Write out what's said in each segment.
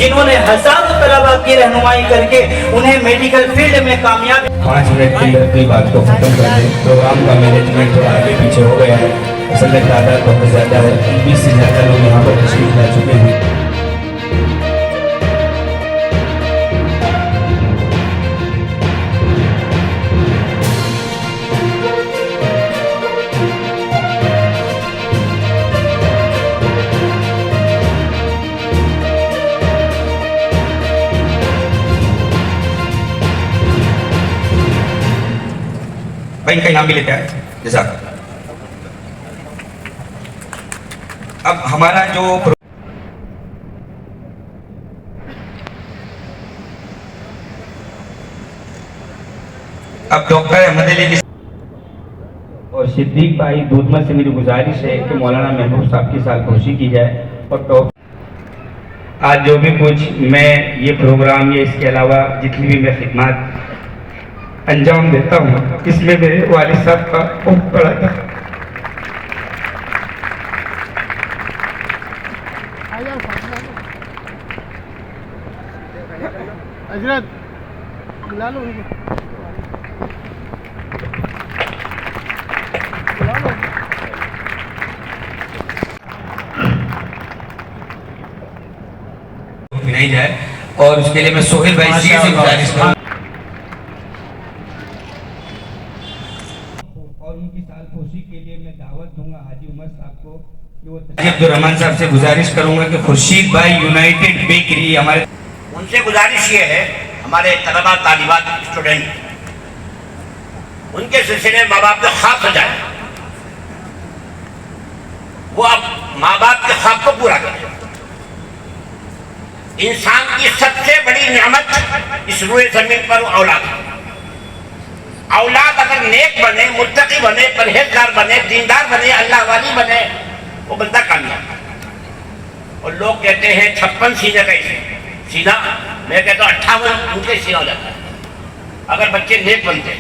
जिन्होंने हजारों तलबा की रहनुमाई करके उन्हें मेडिकल फील्ड में कामयाब। 5 मिनट के अंदर की बात को खत्म कर दें। प्रोग्राम का मैनेजमेंट थोड़ा आगे पीछे हो गया है, असल में तादाद बहुत ज़्यादा है, 20 से ज़्यादा लोग यहाँ पर तशरीफ ला चुके हैं। भाई इनका इनाम भी लेते हैं जैसा। अब हमारा जो अब डॉक्टर अहमद अली और सिद्दीक भाई दूधमत से मेरी गुजारिश है कि मौलाना महबूब साहब की सालखुशी की जाए। और टॉप आज जो भी कुछ मैं ये प्रोग्राम या इसके अलावा जितनी भी मैं खिदमत अंजाम देता हूँ, इसमें मेरे वालिद साहब का बहुत बड़ा था। हजरत बुला लो उनको। गिनाई जाए और उसके लिए मैं सोहेल भाई से गुजारिश करूँ और उनकी सालखुशी के लिए मैं दावत दूंगा हाजी उमर साहब को कि वो अब्दुर्रहमान साहब से गुजारिश करूंगा कि खुर्शीद भाई यूनाइटेड बेकरी हमारे उनसे गुजारिश ये है, हमारे तलबा तालिबात स्टूडेंट उनके सिलसिले में माँ बाप के ख्वाब सजाए, वो अब माँ बाप के ख्वाब को पूरा करें। इंसान की सबसे बड़ी नियामत इस रूए जमीन पर औलाद है। औलाद अगर नेक बने, मुत्तकी बने, परहेजगार बने, दीनदार बने, अल्लाह वाली बने, वो बंदा कामयाब। और लोग कहते हैं 56 सीने का सीना, मैं कहता हूँ 58 उनके सीना हो जाता है अगर बच्चे नेक बनते,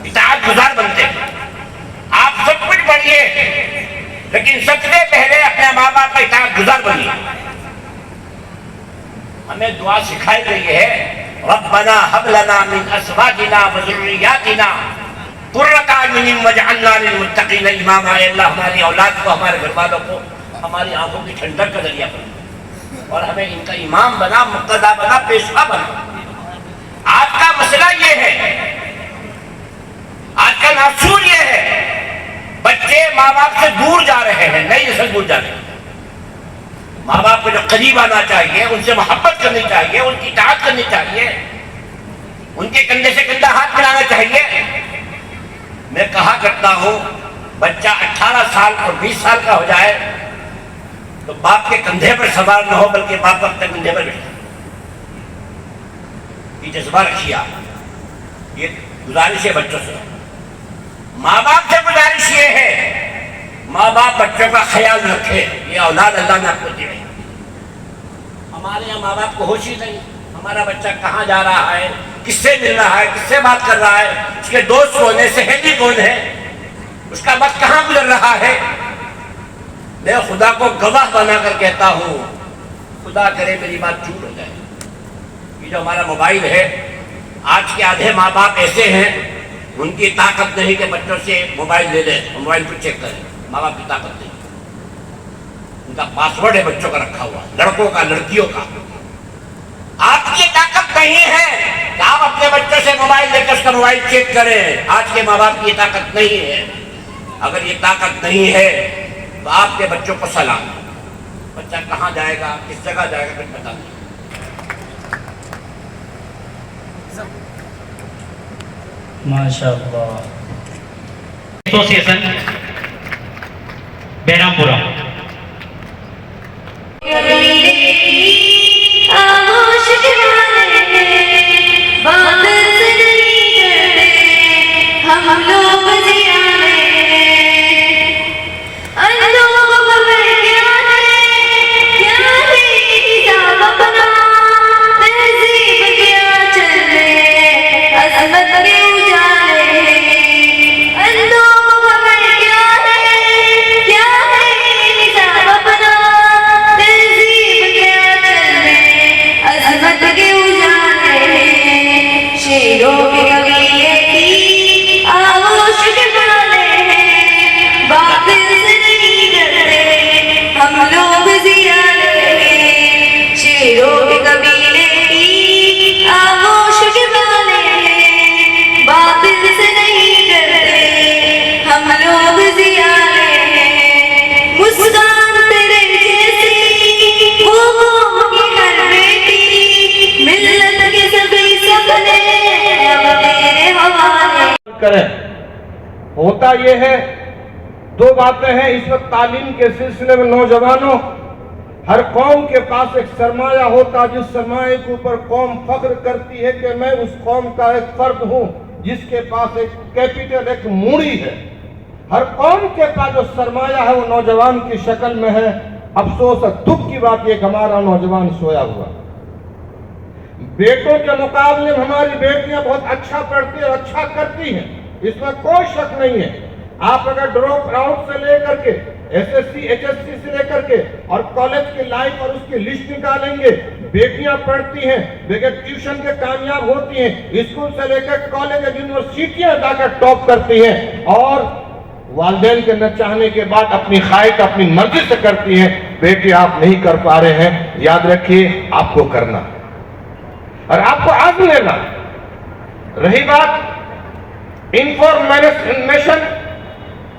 इताअत गुजार बनते। आप सब कुछ बढ़िए, लेकिन सबसे पहले अपने माँ बाप का इताअत गुजार बनिए। हमें दुआ सिखाई गई है, रब्बना हब लना मिन अज़वाजिना व ज़ुर्रिय्यातिना कुर्रता अयुनिन वजअलना लिलमुत्तक़ीन इमामा। अल्लाह हमारी औलाद को, हमारे घर वालों को हमारी आंखों की ठंडक का जरिया बना और हमें इनका इमाम बना, मुक्तदा बना, पेशवा बना। आज का मसला ये है, आज का नासूर ये है, बच्चे माँ बाप से दूर जा रहे हैं, नई नस्ल दूर जा रही है। माँ बाप को जो करीब आना चाहिए, उनसे मोहब्बत करनी चाहिए, उनकी इताअत करनी चाहिए, उनके कंधे से कंधा हाथ मिलाना चाहिए। मैं कहा करता हूँ, बच्चा 18 साल और 20 साल का हो जाए तो बाप के कंधे पर सवार न हो, बल्कि बाप अपने कंधे पर बैठे। ये जज्बा रखिए आप। ये गुजारिश है बच्चों से, माँ बाप से गुजारिश ये है, माँ बाप बच्चों का ख्याल रखे। ये औलाद अल्लाह ने आपको दी है। हमारे यहाँ माँ बाप को होश ही नहीं, हमारा बच्चा कहाँ जा रहा है, किससे मिल रहा है, किससे बात कर रहा है, उसके दोस्त कौन है, सहेली कौन है, उसका वक्त कहाँ गुजर रहा है। मैं खुदा को गवाह बनाकर कहता हूँ, खुदा करे मेरी बात झूठ हो जाए। ये जो हमारा मोबाइल है, आज के आधे माँ बाप ऐसे हैं, उनकी ताकत नहीं कि बच्चों से मोबाइल ले लें, मोबाइल पर चेक करें। माँ बाप की ताकत नहीं, उनका पासवर्ड है बच्चों का रखा हुआ, लड़कों का, लड़कियों का। आपकी ताकत नहीं है कि आप अपने बच्चों से मोबाइल लेकर उसका मोबाइल चेक करें। आज के माँ बाप की ये ताकत नहीं है। अगर ये ताकत नहीं है तो आपके बच्चों को सलाम। बच्चा कहाँ जाएगा, किस जगह जाएगा, कुछ पता नहीं। माशाअल्लाह। एसोसिएशन बैरामपुरा। हम लोग होता ये है, दो बातें हैं इस वक्त तालीम के सिलसिले में। नौजवानों, हर कौम के पास एक सरमाया होता, जिस सरमाए के ऊपर कौम फख्र करती है कि मैं उस कौम का एक फर्द हूं, जिसके पास एक कैपिटल, एक मूड़ी है। हर कौम के पास जो सरमाया है वो नौजवान की शक्ल में है। अफसोस और दुख की बात यह कि हमारा नौजवान सोया हुआ। बेटों के मुकाबले में हमारी बेटियां बहुत अच्छा पढ़ती और अच्छा करती हैं, इसमें कोई शक नहीं है। आप अगर ड्रॉप आउट से लेकर के एसएससी एचएससी से लेकर के और कॉलेज की लाइफ और उसकी लिस्ट निकालेंगे, बेटियां पढ़ती हैं, बगैर ट्यूशन के कामयाब होती हैं, स्कूल से लेकर कॉलेज और यूनिवर्सिटियां जाकर टॉप करती हैं, और वालिदैन के न चाहने के बाद अपनी ख्वाहिश अपनी मर्जी से करती हैं। बेटे आप नहीं कर पा रहे हैं, याद रखिए आपको करना और आपको आज़म लेना। रही बात इंफॉर्मेशन,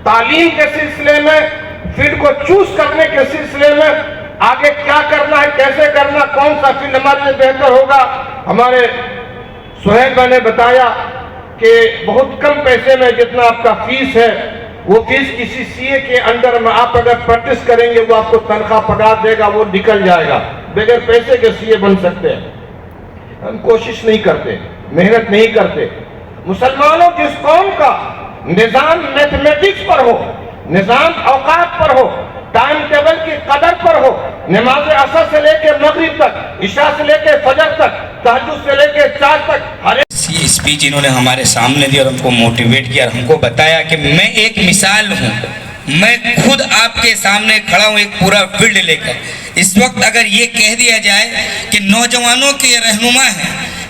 तालीम के सिलसिले में, फील्ड को चूज करने के सिलसिले में, आगे क्या करना है, कैसे करना, कौन सा फील्ड हमारे लिए बेहतर होगा। हमारे सुहेल भाई ने बताया कि बहुत कम पैसे में जितना आपका फीस है, वो फीस किसी सीए के अंडर में आप अगर प्रैक्टिस करेंगे वो आपको तनख्वाह पगार देगा, वो निकल जाएगा। बगैर पैसे के सीए बन सकते हैं। हम कोशिश नहीं करते, मेहनत नहीं करते। मुसलमानों, जिस कौम का निजाम मैथमेटिक्स पर हो, निजाम औकात पर हो, टाइम टेबल की कदर पर हो, नमाज असर से लेकर मगरिब तक, इशा से लेकर फजर तक, तहज्जुद से लेकर चार तक, हर ये स्पीच इन्होंने हमारे सामने दी और हमको मोटिवेट किया और हमको बताया कि मैं एक मिसाल हूँ। मैं खुद आपके सामने खड़ा हूँ एक पूरा फील्ड लेकर। इस वक्त अगर ये कह दिया जाए कि नौजवानों के रहनुमा हैं,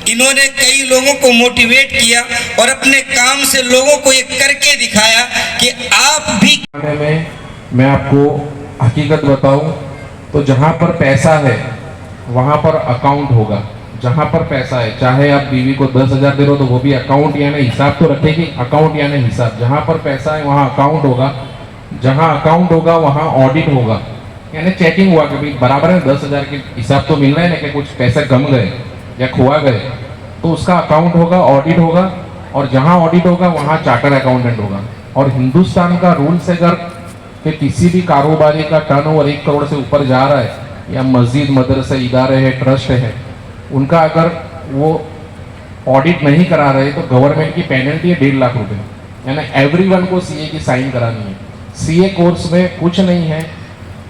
इन्होंने कई लोगों को मोटिवेट किया और अपने काम से लोगों को ये करके दिखाया कि आप भी। में मैं आपको हकीकत बताऊं तो जहां पर पैसा है वहां पर अकाउंट होगा। जहां पर पैसा है, चाहे आप बीवी को 10,000 दे रहे हो तो वो भी अकाउंट यानी हिसाब तो रखेगी, अकाउंट यानी हिसाब। जहां पर पैसा है वहां अकाउंट होगा, जहां अकाउंट होगा वहां ऑडिट होगा, यानी चेकिंग हुआ कि भाई बराबर है 10,000 के हिसाब तो मिल रहा है ना, कि कुछ पैसे कम गए या खोआ गए, तो उसका अकाउंट होगा, ऑडिट होगा। और जहां ऑडिट होगा वहां चार्टर अकाउंटेंट होगा। और हिंदुस्तान का रूल्स अगर कि किसी भी कारोबारी का टर्नओवर 1 करोड़ से ऊपर जा रहा है, या मस्जिद, मदरसा, इदारे है, ट्रस्ट है, उनका अगर वो ऑडिट नहीं करा रहे तो गवर्नमेंट की पेनल्टी है 1.5 लाख रुपए। यानी एवरीवन को सीए की साइन करानी है। सीए कोर्स में कुछ नहीं है,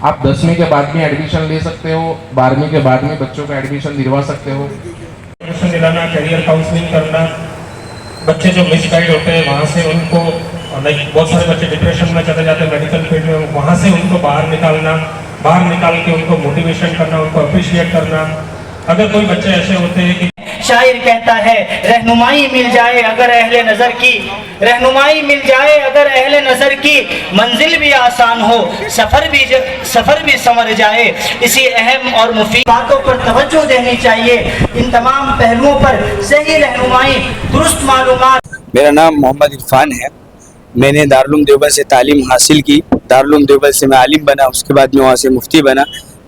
आप 10वीं के बाद में एडमिशन ले सकते हो, 12वीं के बाद में बच्चों का एडमिशन दिलवा सकते हो। एडमिशन दिलाना, करियर काउंसलिंग करना, बच्चे जो मिसगाइड होते हैं वहाँ से उनको, लाइक बहुत सारे बच्चे डिप्रेशन में चले जाते हैं मेडिकल फील्ड में, वहाँ से उनको बाहर निकाल के उनको मोटिवेशन करना, उनको अप्रिशिएट करना। अगर कोई बच्चे ऐसे होते हैं कि शायर कहता है, रहनुमाई मिल जाए अगर अहले नजर की, रहनुमाई मिल जाए अगर अहले नजर की, मंजिल भी आसान हो, सफर भी संवर जाए। इसी अहम और मुफीद बातों पर तवज्जो देनी चाहिए। इन तमाम पहलुओं पर सही रहनुमाई, दुरुस्त मालूमात। मेरा नाम मोहम्मद इरफान है। मैंने दारुल देवबंद से तालीम हासिल की। दारुल देवबंद से मैं आलिम बना, उसके बाद में वहाँ से मुफ्ती बना।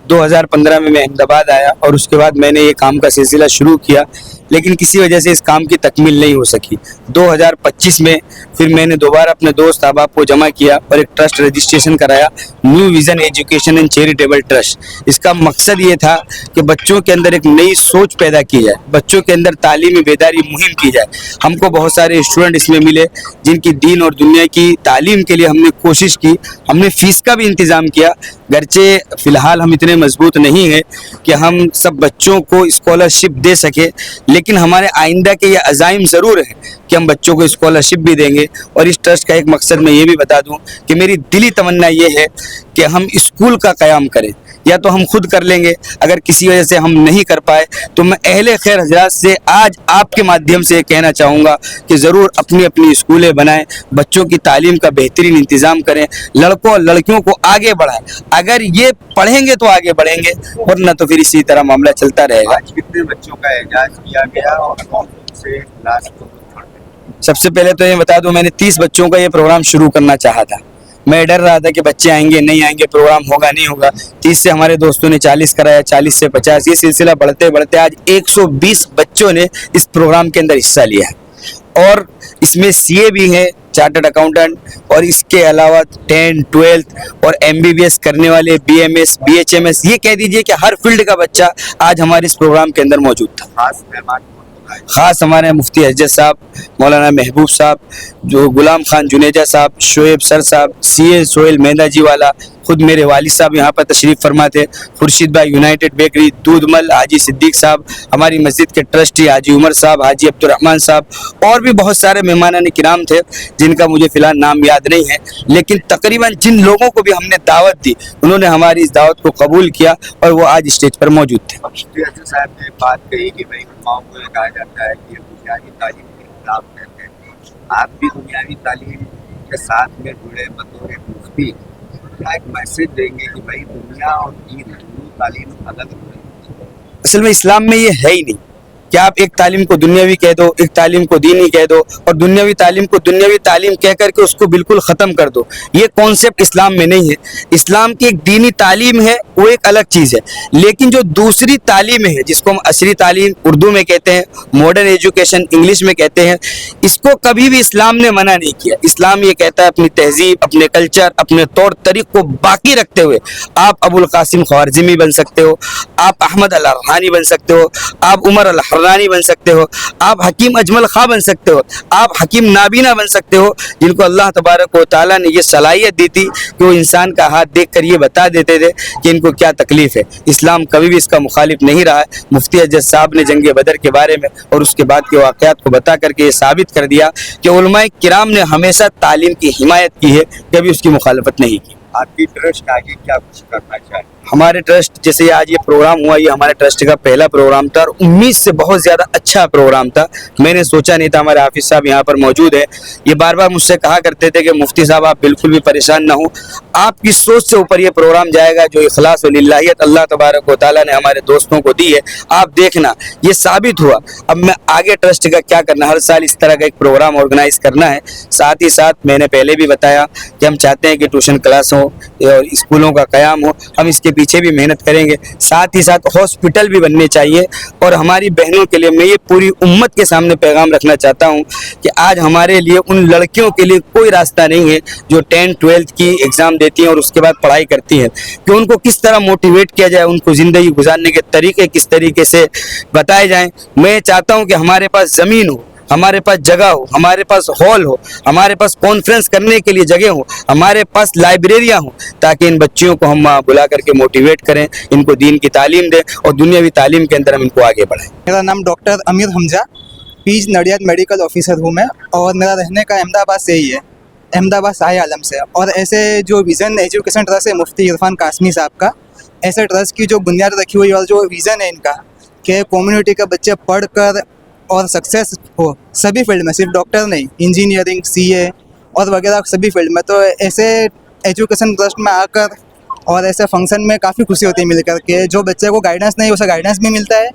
2015 में मैं अहमदाबाद आया और उसके बाद मैंने ये काम का सिलसिला शुरू किया, लेकिन किसी वजह से इस काम की तकमील नहीं हो सकी। 2025 में फिर मैंने दोबारा अपने दोस्त अहबाब को जमा किया और एक ट्रस्ट रजिस्ट्रेशन कराया, new vision education and charitable trust. इसका मकसद ये था कि बच्चों के अंदर एक नई सोच पैदा की जाए, बच्चों के अंदर तालीमी बेदारी मुहिम की जाए। हमको बहुत सारे स्टूडेंट इसमें मिले जिनकी दीन और दुनिया की तालीम के लिए हमने कोशिश की। हमने फ़ीस का भी इंतज़ाम किया, गरचे फ़िलहाल हम इतने मजबूत नहीं हैं कि हम सब बच्चों को स्कॉलरशिप दे सके, लेकिन हमारे आइंदा के ये अज़ाइम ज़रूर हैं कि हम बच्चों को स्कॉलरशिप भी देंगे। और इस ट्रस्ट का एक मकसद मैं ये भी बता दूं कि मेरी दिली तमन्ना ये है कि हम स्कूल का क़याम करें, या तो हम खुद कर लेंगे, अगर किसी वजह से हम नहीं कर पाए तो मैं अहले खैर हजरात से आज आपके माध्यम से कहना चाहूँगा कि ज़रूर अपनी अपनी स्कूलें बनाएं, बच्चों की तालीम का बेहतरीन इंतज़ाम करें, लड़कों और लड़कियों को आगे बढ़ाएं। अगर ये पढ़ेंगे तो आगे बढ़ेंगे, वरना तो फिर इसी तरह मामला चलता रहेगा। कितने बच्चों का एजाज किया गया और कौन से क्लास? सबसे पहले तो ये बता दूं, मैंने 30 बच्चों का ये प्रोग्राम शुरू करना चाहा था। मैं डर रहा था कि बच्चे आएंगे नहीं आएंगे, प्रोग्राम होगा नहीं होगा। 30 से हमारे दोस्तों ने 40 कराया, 40 से 50, ये सिलसिला बढ़ते बढ़ते आज 120 बच्चों ने इस प्रोग्राम के अंदर हिस्सा लिया है। और इसमें सीए भी हैं, चार्टर्ड अकाउंटेंट और इसके अलावा 10, 12 और MBBS करने वाले, BMS, BHMS, ये कह दीजिए कि हर फील्ड का बच्चा आज हमारे इस प्रोग्राम के अंदर मौजूद था। खास मेहमान ख़ास हमारे मुफ्ती हजरत साहब, मौलाना महबूब साहब, जो गुलाम खान जुनेजा साहब, शोएब सर साहब, CA सोहेल मेहंदा जी वाला, खुद मेरे वालिद साहब यहाँ पर तशरीफ़ फरमा थे, खुर्शीद भाई यूनाइटेड बेकरी, दूधमल, हाजी सिद्दीक साहब, हमारी मस्जिद के ट्रस्टी हाजी उमर साहब, हाजी अब्दुर्रहमान साहब, और भी बहुत सारे मेहमान किराम थे जिनका मुझे फ़िलहाल नाम याद नहीं है, लेकिन तकरीबन जिन लोगों को भी हमने दावत दी उन्होंने हमारी इस दावत को कबूल किया और वो आज स्टेज पर मौजूद थे। मुफ्ती हजरत साहब ने बात कही कि भाई उलमाओं को ये कहा जाता है कि ये बुनियादी तालीम के खिलाफ रहते हैं। आप भी दुनियावी तालीम के साथ में जुड़े बतौर मुफ्ती क्या एक मैसेज देंगे कि भाई दुनिया और दीन दोनों तालीम अलग होती है? असल में इस्लाम में ये है ही नहीं कि आप एक तालीम को दुनियावी कह दो, एक तालीम को दीनी कह दो और दुनियावी तालीम को दुनियावी तालीम कह करके उसको बिल्कुल ख़त्म कर दो। ये कॉन्सेप्ट इस्लाम में नहीं है। इस्लाम की एक दीनी तालीम है, वो एक अलग चीज़ है, लेकिन जो दूसरी तालीम है जिसको हम असरी तालीम उर्दू में कहते हैं, मॉडर्न एजुकेशन इंग्लिश में कहते हैं, इसको कभी भी इस्लाम ने मना नहीं किया। इस्लाम ये कहता है अपनी तहजीब, अपने कल्चर, अपने तौर तरीक़ को बाकी रखते हुए आप अबुल कासिम ख्वारिज़मी बन सकते हो, आप अहमद अल अरहानी बन सकते हो, आप उमर अल हर्रानी बन सकते हो, आप हकीम अजमल खां बन सकते हो, आप हकीम नाबीना बन सकते हो, जिनको अल्लाह तबारक व तआला ने ये सलाहियत दी थी कि वो इंसान का हाथ देखकर ये बता देते थे कि इनको क्या तकलीफ़ है। इस्लाम कभी भी इसका मुखालिफ नहीं रहा है। मुफ्ती हजरत साहब ने जंग बदर के बारे में और उसके बाद के वाक़यात को बता करके ये साबित कर दिया कि उलमाए किराम ने हमेशा तालीम की हिमायत की है, कभी उसकी मुखालफत नहीं की। आपकी ट्रस्ट आगे क्या कुछ करना चाहिए? हमारे ट्रस्ट, जैसे आज ये प्रोग्राम हुआ, ये हमारे ट्रस्ट का पहला प्रोग्राम था और उम्मीद से बहुत ज़्यादा अच्छा प्रोग्राम था। मैंने सोचा नहीं था, हमारे हाफिज़ साहब यहाँ पर मौजूद है, ये बार बार मुझसे कहा करते थे कि मुफ्ती साहब आप बिल्कुल भी परेशान ना हो, आपकी सोच से ऊपर ये प्रोग्राम जाएगा। जो इखलास और लिल्लाहियत अल्लाह तबारक व तआला ने हमारे दोस्तों को दी है, आप देखना ये साबित हुआ। अब मैं आगे ट्रस्ट का क्या करना, हर साल इस तरह का एक प्रोग्राम ऑर्गेनाइज करना है। साथ ही साथ मैंने पहले भी बताया कि हम चाहते हैं कि ट्यूशन क्लास हो और स्कूलों का क़याम हो, हम इसके पीछे भी मेहनत करेंगे। साथ ही साथ हॉस्पिटल भी बनने चाहिए। और हमारी बहनों के लिए मैं ये पूरी उम्मत के सामने पैगाम रखना चाहता हूँ कि आज हमारे लिए उन लड़कियों के लिए कोई रास्ता नहीं है जो 10, 12 की एग्ज़ाम देती हैं और उसके बाद पढ़ाई करती हैं, कि उनको किस तरह मोटिवेट किया जाए, उनको ज़िंदगी गुजारने के तरीके किस तरीके से बताए जाएँ। मैं चाहता हूँ कि हमारे पास ज़मीन हो, हमारे पास जगह हो, हमारे पास हॉल हो, हमारे पास कॉन्फ्रेंस करने के लिए जगह हो, हमारे पास लाइब्रेरियां हो, ताकि इन बच्चियों को हम बुला करके मोटिवेट करें, इनको दीन की तालीम दें और दुनियावी तालीम के अंदर हम इनको आगे बढ़ाएं। मेरा नाम डॉक्टर अमीर हमजा, पीज नडियाद मेडिकल ऑफिसर हूँ मैं, और मेरा रहने का अहमदाबाद से ही है, अहमदाबाद शाह आलम से। और ऐसे जो विज़न एजुकेशन ट्रस्ट है मुफ्ती इरफान कासमी साहब का, ऐसे ट्रस्ट की जो बुनियाद रखी हुई और जो विज़न है इनका कि कम्युनिटी के बच्चे पढ़ कर और सक्सेस हो सभी फील्ड में, सिर्फ डॉक्टर नहीं, इंजीनियरिंग, CA और वगैरह सभी फील्ड में। तो ऐसे एजुकेशन ट्रस्ट में आकर और ऐसे फंक्शन में काफ़ी खुशी होती है मिलकर के। जो बच्चे को गाइडेंस नहीं, उसे गाइडेंस भी मिलता है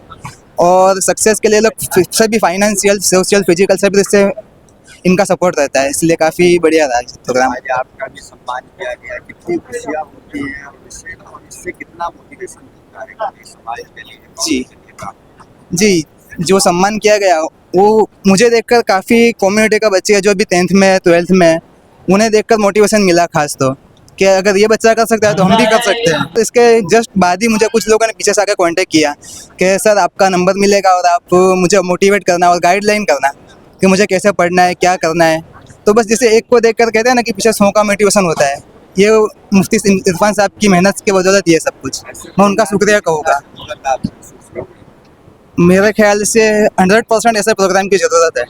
और सक्सेस के लिए लोग सभी फाइनेंशियल, सोशल, फिजिकल सभी इससे इनका सपोर्ट रहता है, इसलिए काफ़ी बढ़िया रहा प्रोग्राम। आज आपका भी सम्मान किया गया, कितनी खुशियाँ होती हैं और इससे कितना मोटिवेशन मिलता है समाज के लिए? जी, जो सम्मान किया गया वो मुझे देखकर काफ़ी कम्युनिटी का बच्चे हैं जो अभी 10th में, 12th में, उन्हें देखकर मोटिवेशन मिला खास तो कि अगर ये बच्चा कर सकता है तो हम भी कर सकते हैं। तो इसके जस्ट बाद ही मुझे कुछ लोगों ने पीछे से आकर कांटेक्ट किया कि सर आपका नंबर मिलेगा और आप मुझे मोटिवेट करना और गाइडलाइन करना कि मुझे कैसे पढ़ना है, क्या करना है। तो बस जैसे एक को देखकर कहते हैं ना कि पीछे 100 का मोटिवेशन होता है, ये मुफ्ती इरफान साहब की मेहनत की बदौलत ये सब कुछ, मैं उनका शुक्रिया कहूँगा। मेरे ख्याल से 100% ऐसे प्रोग्राम की ज़रूरत है।